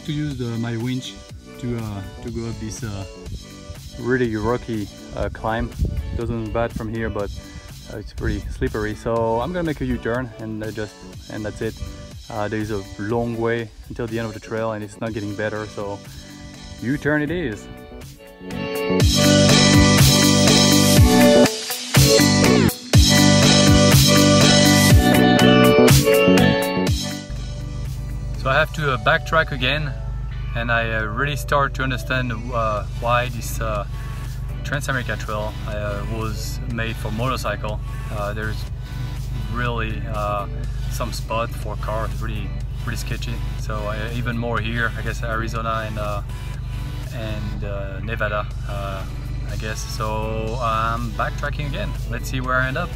to use my winch to go up this really rocky climb. Doesn't look bad from here, but it's pretty slippery. So I'm gonna make a U-turn and that's it. There's a long way until the end of the trail and it's not getting better, so U-turn it is. So I have to backtrack again, and I really start to understand why this Trans-America Trail was made for motorcycle. There's really some spot for cars, pretty sketchy. So even more here, I guess Arizona and Nevada, I guess. So I'm backtracking again. Let's see where I end up.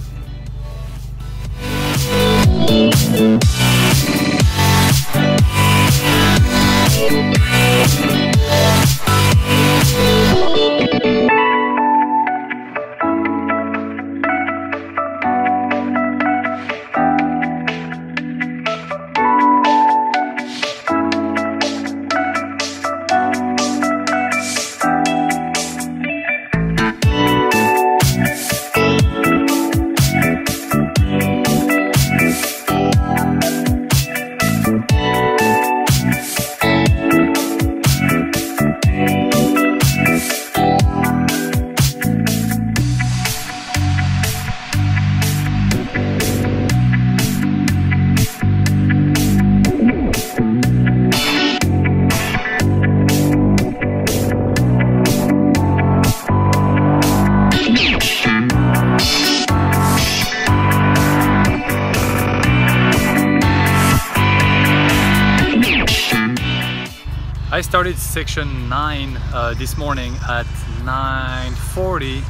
I started section 9 this morning at 9:40.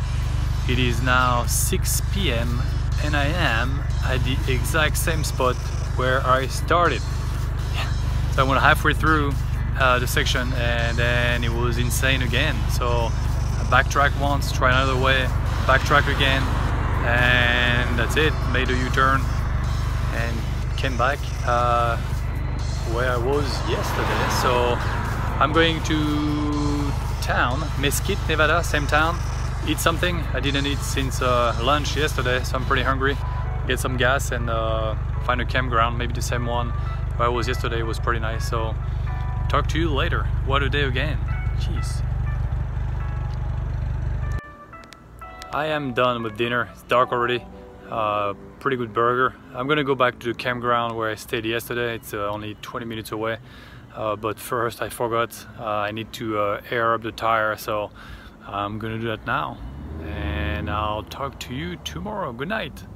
It is now 6 p.m. and I am at the exact same spot where I started. So I went halfway through the section and then it was insane again. So I backtracked once, try another way, backtrack again, and that's it. Made a U-turn and came back where I was yesterday. So I'm going to town, Mesquite, Nevada, same town, eat something. I didn't eat since lunch yesterday, so I'm pretty hungry. Get some gas and find a campground, maybe the same one where I was yesterday. It was pretty nice. So talk to you later. What a day again. Jeez. I am done with dinner. It's dark already. Pretty good burger. I'm gonna go back to the campground where I stayed yesterday. It's only 20 minutes away. But first I forgot, I need to air up the tire, so I'm gonna do that now. And I'll talk to you tomorrow. Good night.